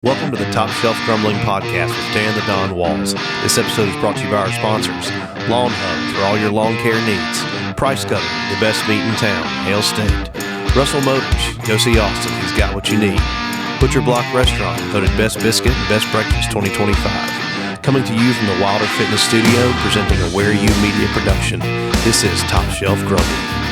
Welcome to the Top Shelf Grumbling podcast with Dan the Don Walls. This episode is brought to you by our sponsors, Lawn Hub for all your lawn care needs, Price Cutter, the best meat in town, Hale State, Russell Motors, go see Austin, he's got what you need, Butcher Block Restaurant, voted Best Biscuit and Best Breakfast 2025. Coming to you from the Wilder Fitness Studio, presenting a Where You Media production, this is Top Shelf Grumbling.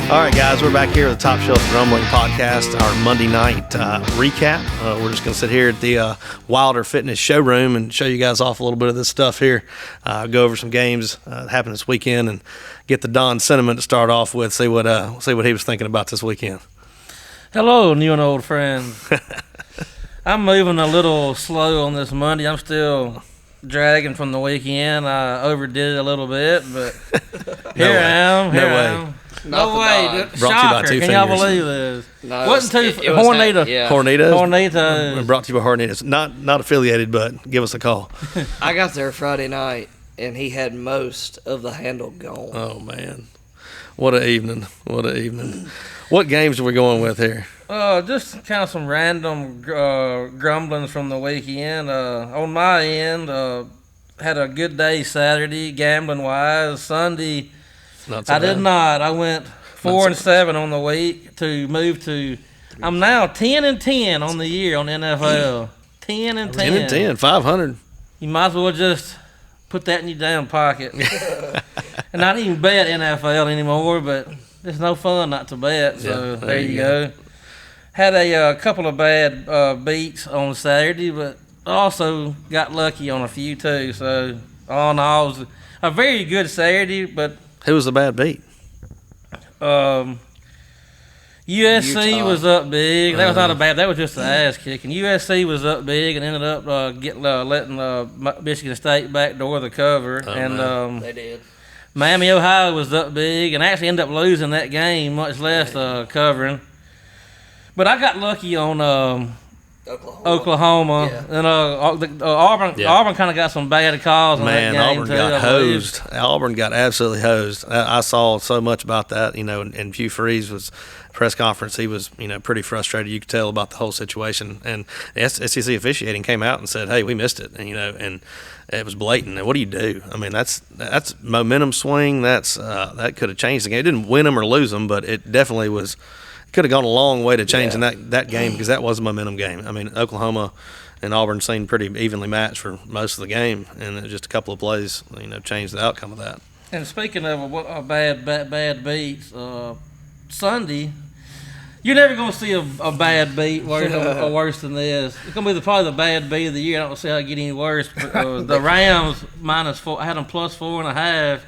All right, guys, we're back here at the Top Shelf Grumbling podcast, our Monday night recap. We're just going to sit here at the Wilder Fitness showroom and show you guys off a little bit of this stuff here, go over some games that happened this weekend, and get the Don sentiment to start off with, see what he was thinking about this weekend. Hello, new and old friends. I'm moving a little slow on this Monday. I'm still dragging from the weekend. I overdid it a little bit, but here I am. Here I am. No way. Brought to you by Can y'all believe this? No, Wasn't too Hornado. Yeah. Hornitos. Brought to you by Hornitos. Not affiliated, but give us a call. I got there Friday night, and he had most of the handle gone. Oh, man. What an evening. What games are we going with here? Just kind of some random grumblings from the weekend. On my end, had a good day Saturday, gambling-wise. Sunday, I did not. I went 4-7 on the week to move to. I'm now 10-10 on the year on NFL. 10-10. 10-10, 500. You might as well just put that in your damn pocket. And not even bet NFL anymore, but it's no fun not to bet. So there you go. Had a couple of bad beats on Saturday, but also got lucky on a few too. So all in all, it was a very good Saturday, but. Who was the bad beat? USC Utah. was up big. That was not a bad. That was just an ass kicking. USC was up big and ended up letting Michigan State backdoor the cover. They did. Miami, Ohio was up big and actually ended up losing that game, much less covering. But I got lucky on Oklahoma. Yeah. And Auburn kind of got some bad calls in that game. Auburn got hosed. Auburn got absolutely hosed. I saw so much about that, and Hugh Freeze was press conference. He was, pretty frustrated. You could tell about the whole situation. And the SEC officiating came out and said, "Hey, we missed it," and it was blatant. And what do you do? I mean, that's momentum swing. That could have changed the game. It didn't win them or lose them, but it definitely was. Could have gone a long way to changing that game, because that was a momentum game. I mean, Oklahoma and Auburn seemed pretty evenly matched for most of the game, and just a couple of plays, changed the outcome of that. And speaking of bad beats, Sunday, you're never going to see a bad beat worse than this. It's going to be probably the bad beat of the year. I don't see how it get any worse. The Rams -4. I had them +4.5,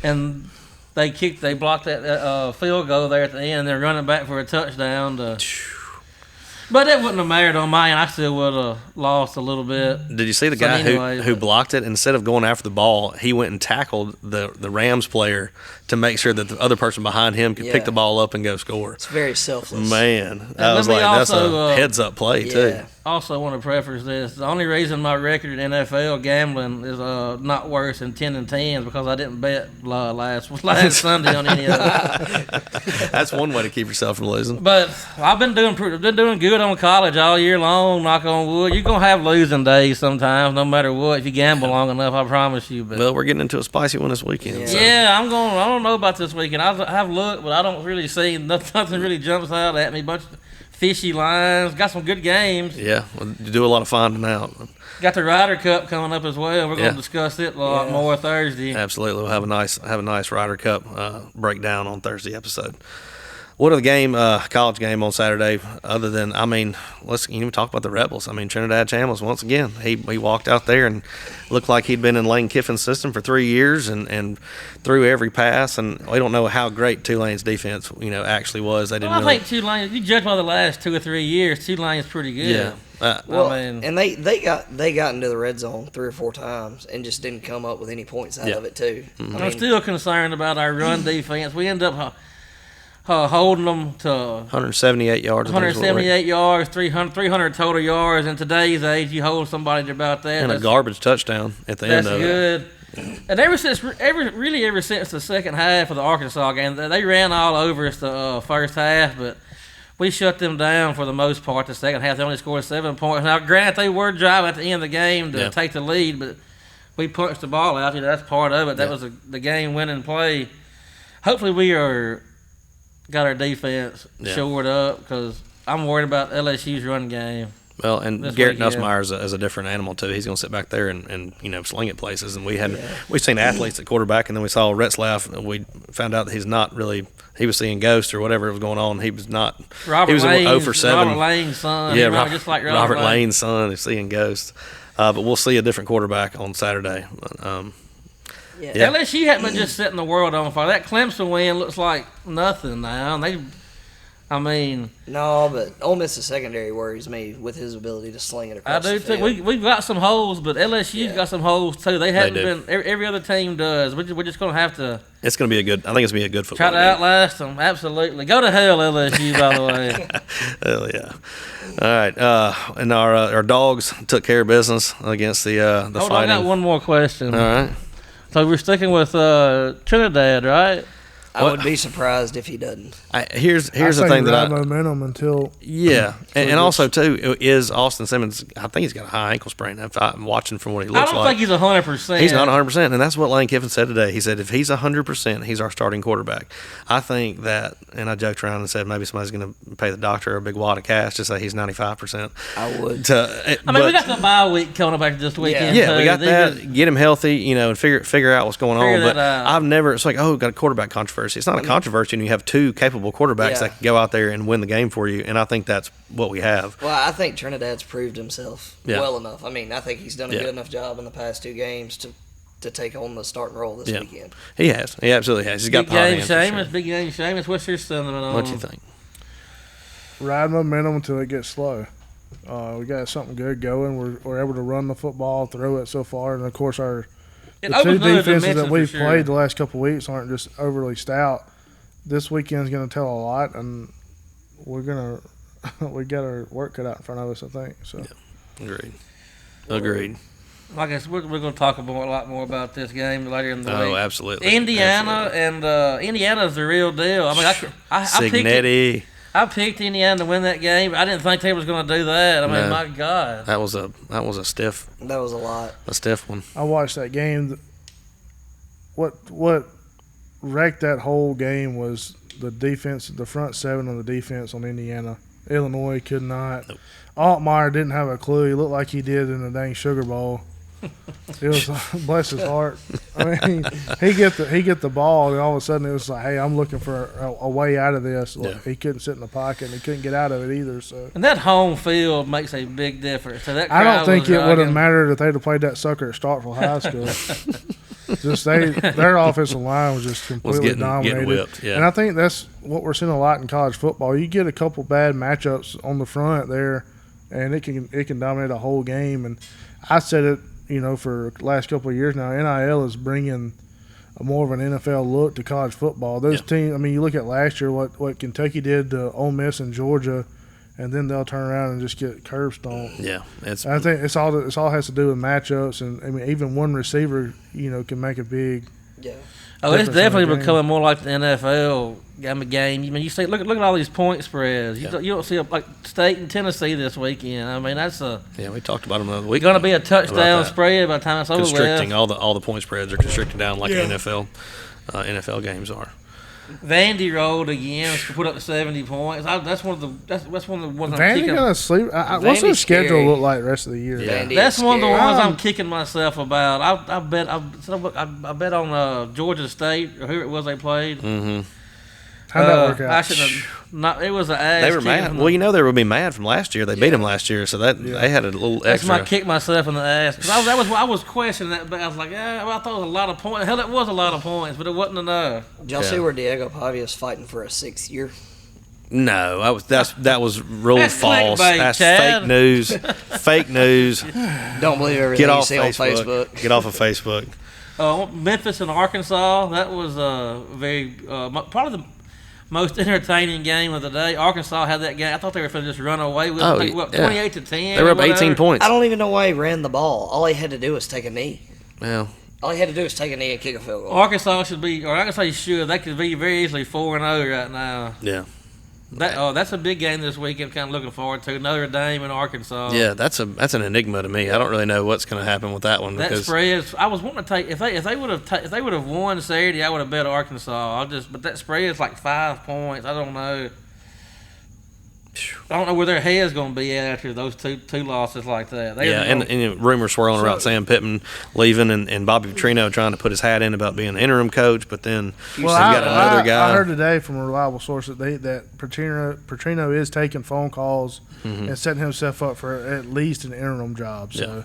and they blocked that field goal there at the end. They're running back for a touchdown. But it wouldn't have mattered on mine. I still would have lost a little bit. Did you see the guy who blocked it? Instead of going after the ball, he went and tackled the Rams player to make sure that the other person behind him could pick the ball up and go score. It's very selfless. Man, that's a heads-up play, too. Also want to preface this. The only reason my record in NFL gambling is not worse than 10-10 because I didn't bet last Sunday on any of it. That's one way to keep yourself from losing. But I've been doing good on college all year long, knock on wood. You're going to have losing days sometimes, no matter what, if you gamble long enough, I promise you. But well, we're getting into a spicy one this weekend. Yeah, I don't know about this weekend. I've looked, but I don't really see nothing really jumps out at me. Bunch of fishy lines. Got some good games. Yeah, you do a lot of finding out. Got the Ryder Cup coming up as well. We're going to discuss it a lot more Thursday. Absolutely, we'll have a nice Ryder Cup breakdown on Thursday episode. What of the college game on Saturday, other than, let's even talk about the Rebels. Trinidad Chambliss, once again, he walked out there and looked like he'd been in Lane Kiffin's system for 3 years and threw every pass, and we don't know how great Tulane's defense, actually was. They didn't. I think Tulane, you judge by the last 2 or 3 years, Tulane's pretty good. Yeah. And they got into the red zone 3 or 4 times and just didn't come up with any points out of it, too. Mm-hmm. I'm still concerned about our run defense. We end up holding them to 178 yards. 178 yards, 300 total yards. In today's age, you hold somebody to about that. And a garbage touchdown at the end of it. That's good. And ever since the second half of the Arkansas game, they ran all over us the first half, but we shut them down for the most part. The second half, they only scored 7 points. Now, granted, they were driving at the end of the game to take the lead, but we punched the ball out. That's part of it. That was the game-winning play. Hopefully, we got our defense shored up because I'm worried about LSU's run game. Well, and Garrett Nussmeier is a different animal too. He's going to sit back there and sling at places. And we've seen athletes at quarterback, and then we saw Retzlaff, and we found out that he's not really. He was seeing ghosts or whatever was going on. He was not. He was 0 for 7. Robert Lane's son. Yeah, just like Robert Lane's son is seeing ghosts. But we'll see a different quarterback on Saturday. LSU hadn't been just setting the world on fire. That Clemson win looks like nothing now. No, but Ole Miss's secondary worries me with his ability to sling it across the field. I do too. We've got some holes, but LSU's got some holes too. They haven't been. Every other team does. We're just going to have to. It's going to be I think it's going to be a good football game. Try to outlast them. Absolutely. Go to hell, LSU. By the way. Hell yeah. All right. And our dogs took care of business against the Hold Fighting. on, I got one more question. All right. So we're sticking with Trinidad, right? I would be surprised if he doesn't. Here's the thing that momentum until and also too is Austin Simmons. I think he's got a high ankle sprain. If I'm watching from what he looks like, I don't think he's 100%. He's not 100%, and that's what Lane Kiffin said today. He said if he's 100%, he's our starting quarterback. I think that, and I joked around and said maybe somebody's going to pay the doctor a big wad of cash to say he's 95%. I would. We got the bye week coming back this weekend. Yeah, we got that. Get him healthy, and figure out what's going on. But I've never. It's like, got a quarterback controversy. It's not a controversy when you have two capable quarterbacks that can go out there and win the game for you, and I think that's what we have. Well, I think Trinidad's proved himself well enough. I think he's done a good enough job in the past 2 games to take on the starting role this weekend. He has. He absolutely has. He's got the hot hand for sure. Big game, Seamus. What's your sentiment on? What do you think? Ride momentum until it gets slow. We got something good going. We're able to run the football, throw it so far, and of course the 2 defenses that we've played the last couple of weeks aren't just overly stout. This weekend's going to tell a lot, and we got our work cut out in front of us, I think. So, Agreed. I guess we're going to talk a lot more about this game later in the week. Oh, absolutely. Indiana's the real deal. Signetti. I picked Indiana to win that game. I didn't think they was going to do that. My God. That was a stiff. That was a lot. A stiff one. I watched that game. What wrecked that whole game was the defense, the front 7 on the defense on Indiana. Illinois could not. Nope. Altmaier didn't have a clue. He looked like he did in the dang Sugar Bowl. It was bless his heart. He get the ball, and all of a sudden it was like, hey, I'm looking for a way out of this. He couldn't sit in the pocket, and he couldn't get out of it either. So, and that home field makes a big difference. So that I don't think it would have mattered if they'd have played that sucker at Starkville High School. Just their offensive line was just completely dominated. Getting whipped, And I think that's what we're seeing a lot in college football. You get a couple bad matchups on the front there, and it can dominate a whole game. And I said it, for the last couple of years now. NIL is bringing more of an NFL look to college football. Those teams. You look at last year what Kentucky did to Ole Miss and Georgia. And then they'll turn around and just get curb stomped. Yeah, I think it's all has to do with matchups, and even one receiver, can make a big. Yeah. Oh, it's definitely becoming more like the NFL game. You see, look at all these point spreads. You don't see like State and Tennessee this weekend. That's we talked about them the other week. Going to be a touchdown spread by the time it's over. Constricting all the point spreads are constricting down like NFL games are. Vandy rolled again to put up 70 points. That's one of the ones I'm kicking. Vandy gonna sleep. What's their schedule look like the rest of the year? Yeah. That's one of the ones I'm kicking myself about. I bet on Georgia State or who it was they played. Mm-hmm. How'd that work out? I should have not. It was an ass. They were mad. Well, they would be mad from last year. They beat them last year, so they had a little extra. That's my kick myself in the ass. I was questioning that, but I was like, I thought it was a lot of points. Hell, it was a lot of points, but it wasn't enough. Did y'all see where Diego Pavia's fighting for a 6th year? No, that was real That's false. clickbait, That's Chad. fake news. Fake news. Don't believe everything you see on Facebook. Get off of Facebook. Memphis and Arkansas. That was very probably the most entertaining game of the day. Arkansas had that game. I thought they were going to just run away with it. 28-10. They were up 18 points. I don't even know why he ran the ball. All he had to do was take a knee. Well, all he had to do was take a knee and kick a field goal. Arkansas should be, or I can say should. They could be very easily 4-0 right now. Yeah. That's a big game this weekend. Kind of looking forward to Notre Dame and Arkansas. Yeah, that's an enigma to me. I don't really know what's going to happen with that one. That spread. I was wanting to take if they would have won Saturday, I would have bet Arkansas. But that spread is like 5 points. I don't know. I don't know where their head's going to be at after those two losses like that. And rumors swirling around Sam Pittman leaving and Bobby Petrino trying to put his hat in about being an interim coach, but then you got another guy. I heard today from a reliable source that Petrino is taking phone calls and setting himself up for at least an interim job. So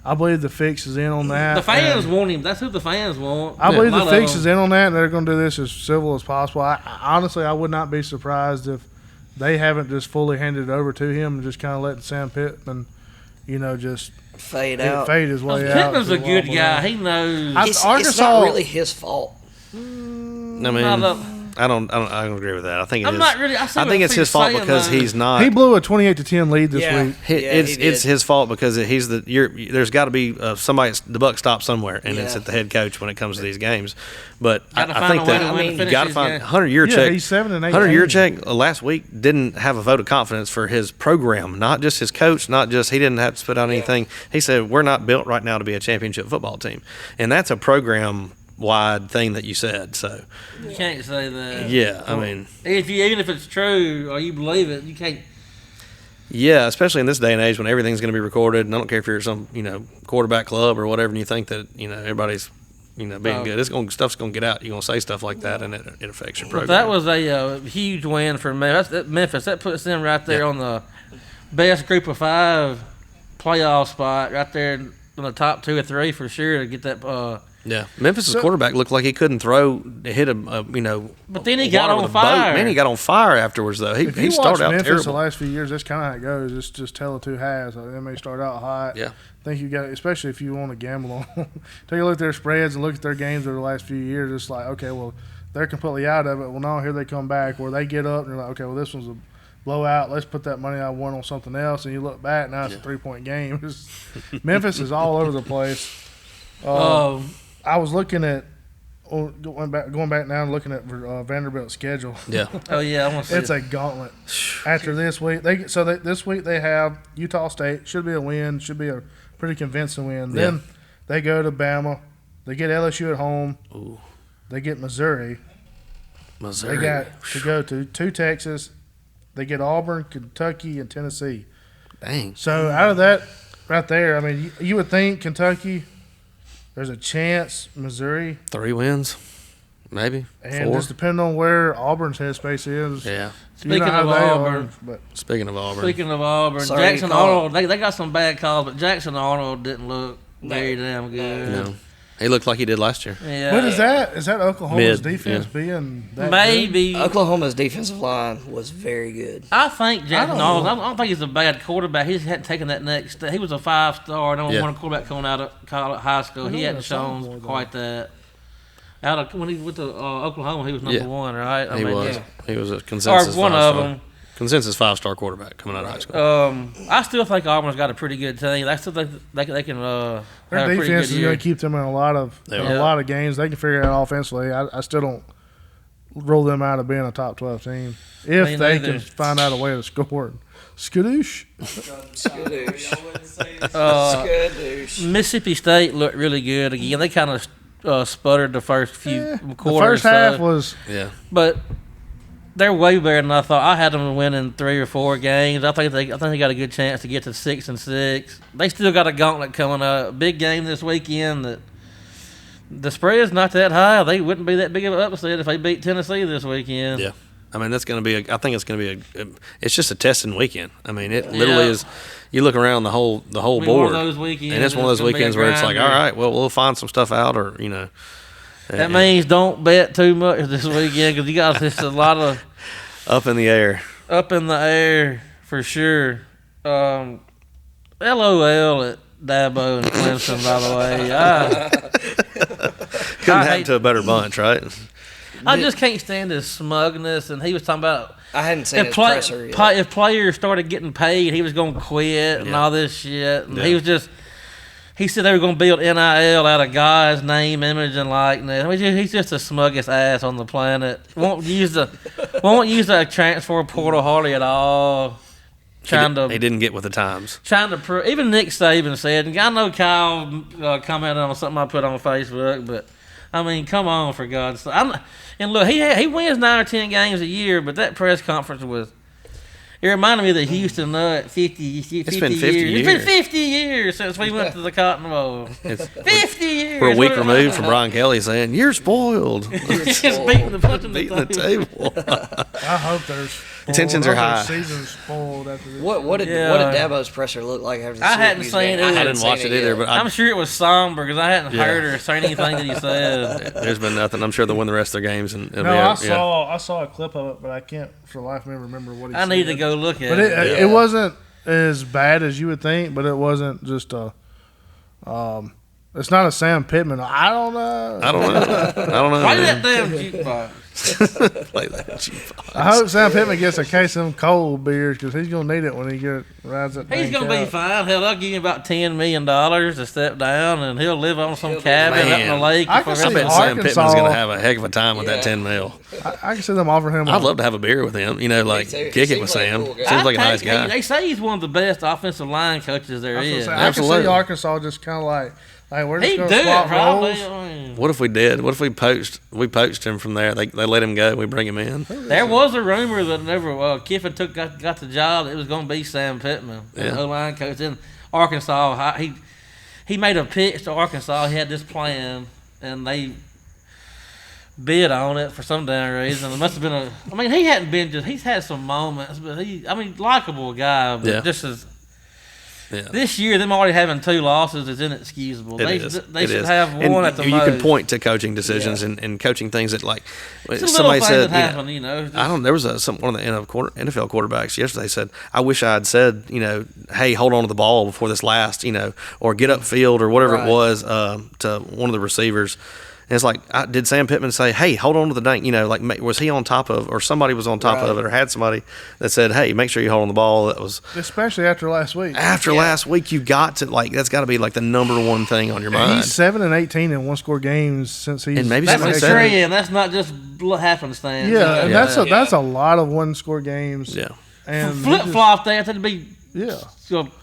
I believe the fix is in on that. The fans want him. That's who the fans want. I believe the fix is in on that, and they're going to do this as civil as possible. Honestly, I would not be surprised if they haven't just fully handed it over to him and just kind of letting Sam Pittman, just fade his way out. Pittman's a good guy. He knows. It's not really his fault. I mean, I don't agree with that. I think I think it's his fault because he's not. He blew a 28-10 lead this week. It's his fault because he's there's got to be the buck stops somewhere, and it's at the head coach when it comes to these games. But I think that you got to find Hunter Yurchek. He's 7-8. Hunter Yurchek last week didn't have a vote of confidence for his program, not just his coach, not just he didn't have to put out anything. He said we're not built right now to be a championship football team, and that's a program wide thing that you said, so you can't say that. Yeah, I mean, even if it's true or you believe it, you can't. Yeah, especially in this day and age when everything's going to be recorded, and I don't care if you're some quarterback club or whatever, and you think that everybody's being good. Stuff's going to get out. You're going to say stuff like that, and it affects your program. But that was a huge win for Memphis. That puts them right there on the best Group of 5 playoff spot, right there in the top 2 or 3 for sure to get that. Yeah, Memphis' quarterback looked like he couldn't hit But then he got on fire. Man, he got on fire afterwards, though. He started out Memphis terrible. The last few years, that's kind of how it goes. It's just tell the two halves. They may start out hot. Yeah. I think you got, especially if you want to gamble on. Take a look at their spreads and look at their games over the last few years. It's like, okay, well, they're completely out of it. Well, no, here they come back where they get up and they're like, okay, well, this one's a blowout. Let's put that money I won on something else. And you look back, now it's a 3-point game. Memphis is all over the place. I was looking at going back now and looking at Vanderbilt's schedule. Yeah. Oh yeah, I want to see it's a gauntlet. After this week, this week they have Utah State. Should be a win. Should be a pretty convincing win. Then they go to Bama. They get LSU at home. Ooh. They get Missouri. They got to go to Texas. They get Auburn, Kentucky, and Tennessee. Dang. So out of that, right there, I mean, you would think Kentucky. There's a chance Missouri 3 wins, maybe and 4. just depending on where Auburn's headspace is. Yeah. Speaking of Auburn, Speaking of Auburn, Jackson Arnold. They got some bad calls, but Jackson Arnold didn't look very damn good. No. He looked like he did last year. Yeah. But is that Oklahoma's defense being that maybe good? Oklahoma's defensive line was very good. I think Jackson Arnold. I don't think he's a bad quarterback. He hadn't taken that next step. He was a 5-star number 1 quarterback coming out of high school. He hadn't shown quite that. When he went to Oklahoma, he was number 1, right? He was a consensus. Or one of them. Consensus 5-star quarterback coming out of high school. I still think Auburn's got a pretty good team. I still think they can. Their defense is going to keep them in a lot of games. They can figure it out offensively. I still don't rule them out of being a top 12 team if they can find out a way to score. Skadoosh. Mississippi State looked really good again. They kind of sputtered the first few quarters. The first half was but. They're way better than I thought. I had them winning 3 or 4 games. I think they got a good chance to get to 6-6. They still got a gauntlet coming up. Big game this weekend. That the spread's not that high. They wouldn't be that big of an upset if they beat Tennessee this weekend. Yeah, I mean that's going to be. I think it's going to be it's just a testing weekend. I mean it literally is. You look around the whole board, one of those weekends, and it's one of those weekends where it's like, all right, well we'll find some stuff out, or That means don't bet too much this weekend because you got just a lot of up in the air. Up in the air for sure. LOL at Dabo and Clemson, by the way. Couldn't happen to a better bunch, right? I just can't stand his smugness, and he was talking about. I hadn't seen his presser yet. If players started getting paid, he was going to quit and all this shit. And he was just. he said they were going to build NIL out of God's name, image, and likeness. I mean, he's just the smuggest ass on the planet. Won't use the transfer portal hardly at all. He didn't get with the times. Trying to prove. Even Nick Saban said, and I know Kyle commented on something I put on Facebook, but I mean, come on, for God's sake. And look, he wins 9 or 10 games a year, but that press conference was. It reminded me of the Houston Nut 50 years. It's been 50 years. It's been 50 years since we went to the Cotton Bowl. 50 years. We're a week removed from Brian Kelly saying, "You're spoiled." Just beating the table. I hope there's tensions are high. Season's spoiled after this. What did Dabo's presser look like after the I hadn't seen it. I didn't watch it either, but I'm sure it was somber because I hadn't heard or seen anything that he said. There's been nothing. I'm sure they'll win the rest of their games. And I saw a clip of it, but I can't for the life of me remember what he said. I need to go look at it. But it wasn't as bad as you would think, but it wasn't just a. It's not a Sam Pittman. I don't know. Why that damn jukebox? Play that jukebox. I hope Sam Pittman gets a case of them cold beers because he's gonna need it when he rides that. He's gonna be fine. Hell, I'll give him about $10 million to step down, and he'll live on some cabin up in the lake. I bet Sam Pittman's gonna have a heck of a time with that $10 million. I can see them offering him. I'd love to have a beer with him. Kick it with Sam. Cool Seems like a nice guy. They say he's one of the best offensive line coaches there is. I can see Arkansas just kind of like. Hey, we're just He'd gonna do swap it probably. roles. What if we did? What if we poached him from there? They let him go. We bring him in. There was a rumor that whenever Kiffin got the job, it was going to be Sam Pittman, the O-line coach in Arkansas. He made a pitch to Arkansas. He had this plan, and they bid on it for some damn reason. It must have been he hadn't been he's had some moments, but likable guy, but just as. Yeah. This year, them already having 2 losses is inexcusable. They should have one at the most. You can point to coaching decisions and coaching things that somebody said. Happen, I don't. There was one of the NFL quarterbacks yesterday said, "I wish I had said, hey, hold on to the ball before this last, or get upfield or whatever it was to one of the receivers." And it's like, did Sam Pittman say, "Hey, hold on to the dang"? Was he on top of, or somebody was on top of it, or had somebody that said, "Hey, make sure you hold on the ball"? That was especially after last week. Last week, you got to that's got to be the number one thing on your mind. He's 7-18 in one-score games since he's. And maybe that's a trend. That's not just happenstance. Yeah, and that's a lot of one-score games. Yeah, and flip-flop that to be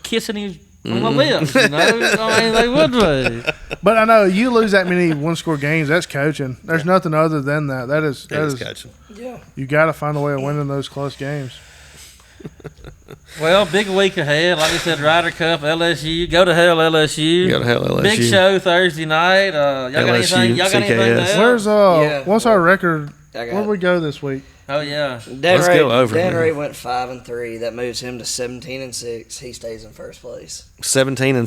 kissing his. On the lips, they would be. But I know you lose that many one-score games. That's coaching. There's nothing other than that. That is coaching. Yeah, you got to find a way of winning those close games. Well, big week ahead. Like I said, Ryder Cup, LSU. Go to hell, LSU. Go to hell, LSU. Big show Thursday night. Y'all got anything? Y'all got anything else? Where's what's our record? Where we go this week? Oh yeah. Let's go over. Dan Ray went 5-3. That moves him to 17-6. He stays in first place. 17-6.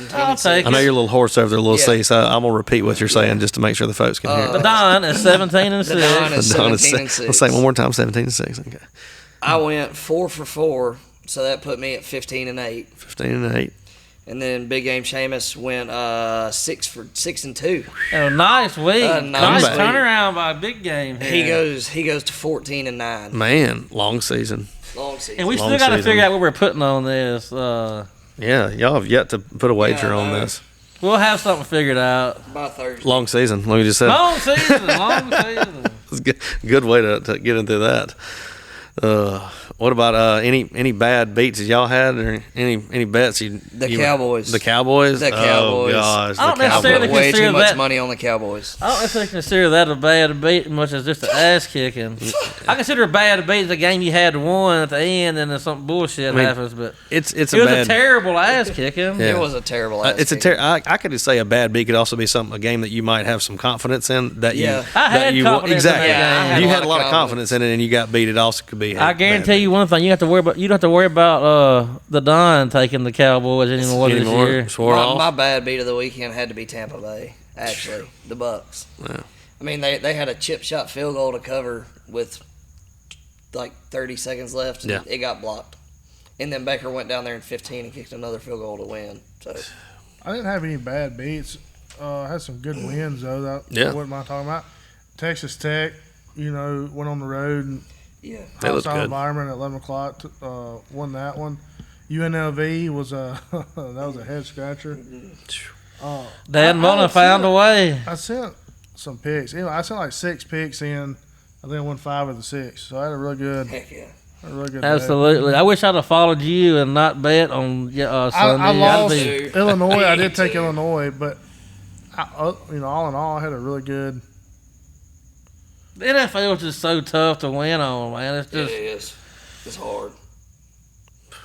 17-6. I know you're a little hoarse over there, little C. So I'm gonna repeat what you're saying just to make sure the folks can hear. The Don is 17-6. The Don is 17-6. Let's say it one more time. 17-6. Okay. I went 4 for 4, so that put me at 15-8. 15-8. And then Big Game Seamus went 6-2. Oh, nice week. Nice week. turnaround by Big Game. Here. He goes to 14-9. Man, long season. And we still got to figure out what we're putting on this. Yeah, y'all have yet to put a wager on this. We'll have something figured out by Thursday. Long season. Let me just say. Long season. It's a good way to get into that. What about any bad beats that y'all had, or any bets Cowboys. The Cowboys. The Cowboys. Oh gosh, I don't necessarily way consider too much money on the Cowboys. I don't necessarily consider that a bad beat much as just an ass kicking. I consider a bad beat the game you had won at the end, and then some bullshit happens. But it was a terrible ass kicking. Yeah. It was a terrible ass. I could just say a bad beat could also be a game that you might have some confidence in. I had confidence in that game. You had a lot of confidence in it, and you got beat. It also could be. I guarantee you one thing: you don't have to worry about the Don taking the Cowboys anymore this year. My bad beat of the weekend had to be Tampa Bay. Actually, the Bucks. Yeah. I mean, they had a chip shot field goal to cover with 30 seconds left, and it got blocked. And then Baker went down there in 15 and kicked another field goal to win. So I didn't have any bad beats. I had some good wins though. That what am I talking about? Texas Tech, went on the road and. Yeah, that looked good. Environment at 11 o'clock. Won that one. UNLV was a that was a head scratcher. Dan Mullen found a way. I sent some picks. Anyway, I sent like 6 picks in. I think I won 5 of the 6. So I had a real good. Heck yeah. A real good Absolutely. I wish I'd have followed you and not bet on Sunday. I lost be- Illinois. I did take Illinois, but all in all, I had a really good. The NFL is just so tough to win on, man. It's It just is. It's hard.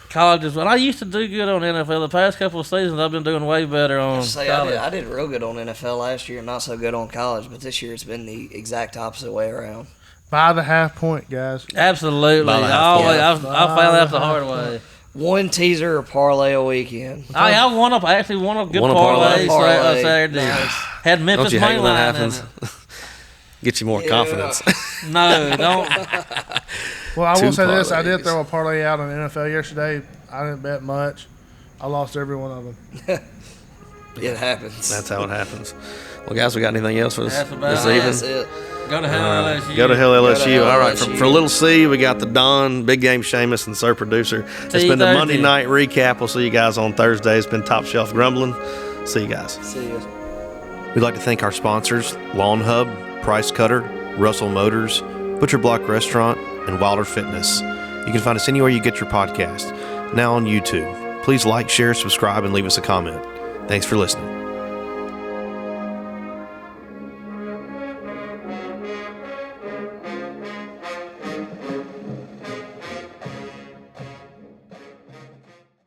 colleges. When I used to do good on NFL, the past couple of seasons I've been doing way better on college. I did real good on NFL last year, not so good on college, but this year it's been the exact opposite way around. By the half point, guys. Absolutely. By the half Always, point. I found out the hard way. One teaser or parlay a weekend. I actually won a good Won a parlay. Parlay. Saturday. Nice. Had Memphis Don't you hate when that Mainline in happens? Get you more Yeah. confidence. it. No, don't. Well, I will Two say this: I parlays. did throw a parlay out on NFL yesterday. I didn't bet much. I lost every one of them. It happens. That's how it happens. Well, guys, we got anything else for this That's about this it. evening? That's it. Go to hell, LSU. Go to hell, LSU. Go to hell, All right, LSU. for Little C, we got the Don, Big Game Seamus, and Sir Producer. It's been the Thursday. Monday night recap. We'll see you guys on Thursday. It's been Top Shelf Grumbling. See you guys. See ya. We'd like to thank our sponsors, Lawn Hub, Price Cutter, Russell Motors, Butcher Block Restaurant, and Wilder Fitness. You can find us anywhere you get your podcast. Now on YouTube. Please like, share, subscribe, and leave us a comment. Thanks for listening.